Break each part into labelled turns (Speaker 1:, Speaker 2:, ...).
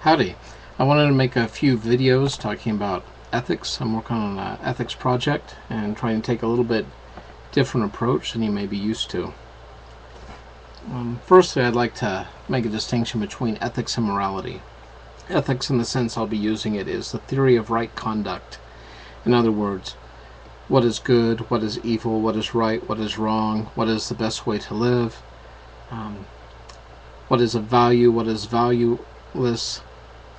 Speaker 1: Howdy. I wanted to make a few videos talking about ethics. I'm working on an ethics project and trying to take a little bit different approach than you may be used to. Firstly, I'd like to make a distinction between ethics and morality. Ethics, in the sense I'll be using it, is the theory of right conduct. In other words, what is good, what is evil, what is right, what is wrong, what is the best way to live, what is of value, what is valueless,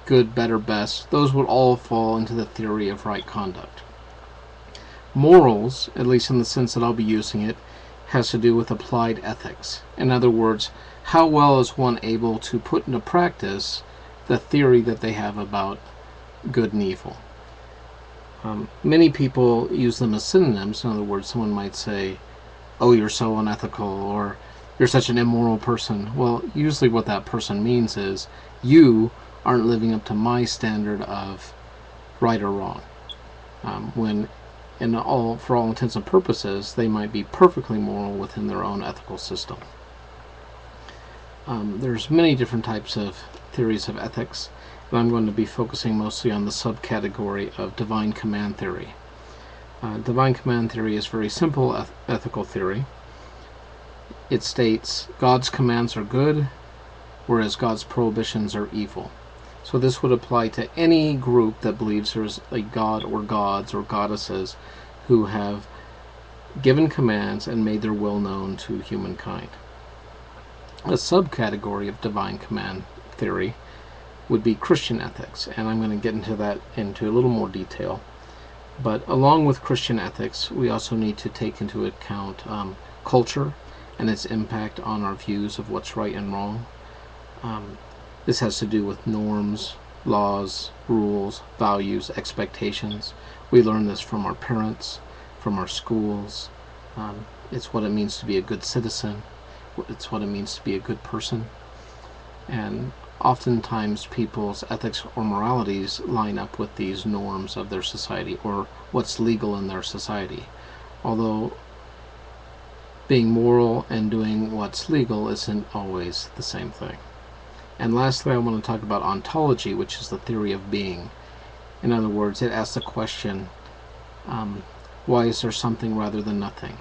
Speaker 1: good, better, best. Those would all fall into the theory of right conduct. Morals, at least in the sense that I'll be using it, has to do with applied ethics. In other words, how well is one able to put into practice the theory that they have about good and evil. Many people use them as synonyms. In other words, someone might say, "Oh, you're so unethical," or "You're such an immoral person." Well, usually what that person means is, you aren't living up to my standard of right or wrong. When, for all intents and purposes, they might be perfectly moral within their own ethical system. There's many different types of theories of ethics, and I'm going to be focusing mostly on the subcategory of divine command theory. Divine command theory is very simple ethical theory. It states God's commands are good, whereas God's prohibitions are evil. So this would apply to any group that believes there's a god or gods or goddesses who have given commands and made their will known to humankind. A subcategory of divine command theory would be Christian ethics, and I'm going to get into that into a little more detail. But along with Christian ethics, we also need to take into account culture and its impact on our views of what's right and wrong. This has to do with norms, laws, rules, values, expectations. We learn this from our parents, from our schools. It's what it means to be a good citizen. It's what it means to be a good person. And oftentimes people's ethics or moralities line up with these norms of their society, or what's legal in their society. Although being moral and doing what's legal isn't always the same thing. And lastly, I want to talk about ontology, which is the theory of being. In other words, it asks the question, why is there something rather than nothing?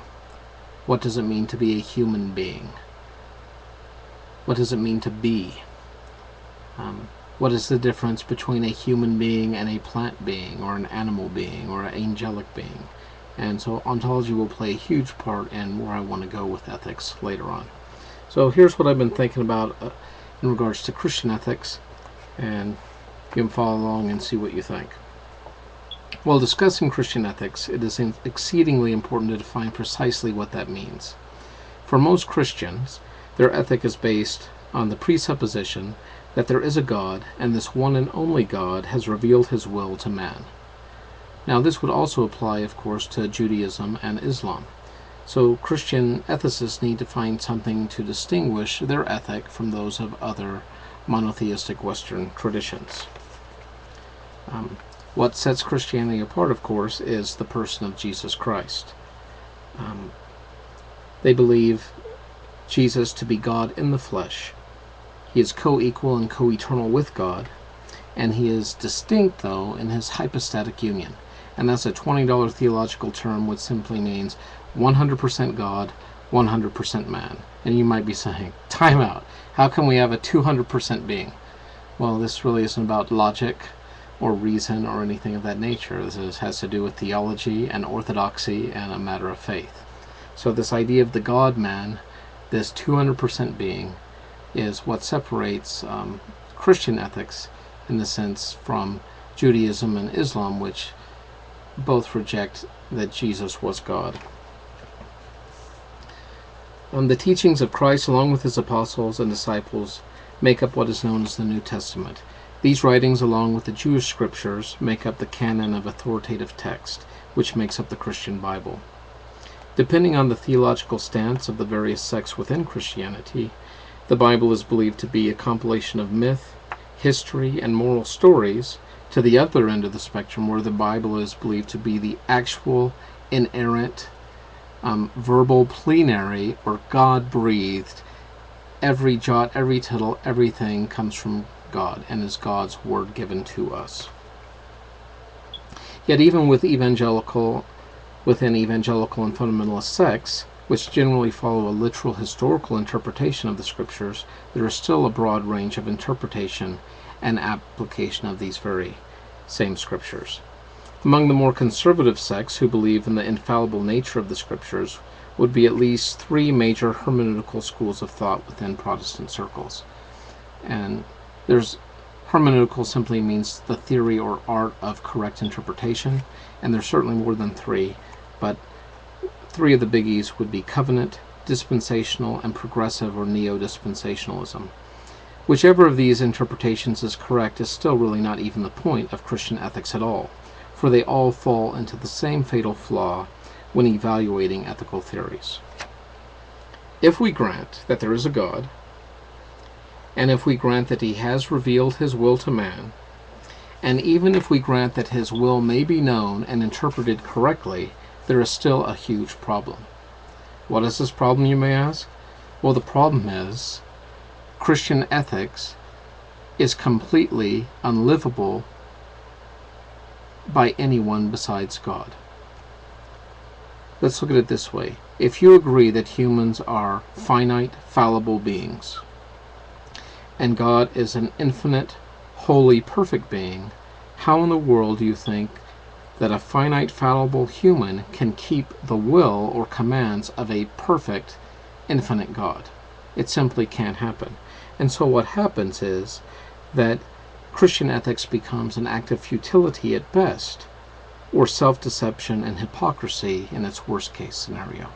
Speaker 1: What does it mean to be a human being? What does it mean to be? What is the difference between a human being and a plant being, or an animal being, or an angelic being? And so ontology will play a huge part in where I want to go with ethics later on. So here's what I've been thinking about in regards to Christian ethics, and you can follow along and see what you think. While discussing Christian ethics, it is exceedingly important to define precisely what that means. For most Christians, their ethic is based on the presupposition that there is a God, and this one and only God has revealed his will to man. Now, this would also apply, of course, to Judaism and Islam. So Christian ethicists need to find something to distinguish their ethic from those of other monotheistic Western traditions. What sets Christianity apart, of course, is the person of Jesus Christ. They believe Jesus to be God in the flesh. He is co-equal and co-eternal with God, and he is distinct, though, in his hypostatic union. And that's a $20 theological term, which simply means 100% God, 100% man. And you might be saying, time out, how can we have a 200% being? Well, this really isn't about logic or reason or anything of that nature. This has to do with theology and orthodoxy and a matter of faith. So this idea of the God-man, this 200% being, is what separates Christian ethics, in the sense, from Judaism and Islam, which both reject that Jesus was God. The teachings of Christ, along with his apostles and disciples, make up what is known as the New Testament. These writings, along with the Jewish scriptures, make up the canon of authoritative text, which makes up the Christian Bible. Depending on the theological stance of the various sects within Christianity, the Bible is believed to be a compilation of myth, history, and moral stories, to the other end of the spectrum, where the Bible is believed to be the actual, inerrant, verbal, plenary, or God-breathed. Every jot, every tittle, everything comes from God and is God's word given to us. Yet even within evangelical and fundamentalist sects, which generally follow a literal historical interpretation of the Scriptures, there is still a broad range of interpretation and application of these very same Scriptures. Among the more conservative sects who believe in the infallible nature of the Scriptures would be at least three major hermeneutical schools of thought within Protestant circles. And hermeneutical simply means the theory or art of correct interpretation, and there's certainly more than three, but three of the biggies would be covenant, dispensational, and progressive or neo-dispensationalism. Whichever of these interpretations is correct is still really not even the point of Christian ethics at all, for they all fall into the same fatal flaw when evaluating ethical theories. If we grant that there is a God, and if we grant that he has revealed his will to man, and even if we grant that his will may be known and interpreted correctly, there is still a huge problem. What is this problem, you may ask? Well, the problem is Christian ethics is completely unlivable by anyone besides God. Let's look at it this way. If you agree that humans are finite, fallible beings, and God is an infinite, holy, perfect being, how in the world do you think that a finite, fallible human can keep the will or commands of a perfect, infinite God? It simply can't happen. And so what happens is that Christian ethics becomes an act of futility at best, or self-deception and hypocrisy in its worst-case scenario.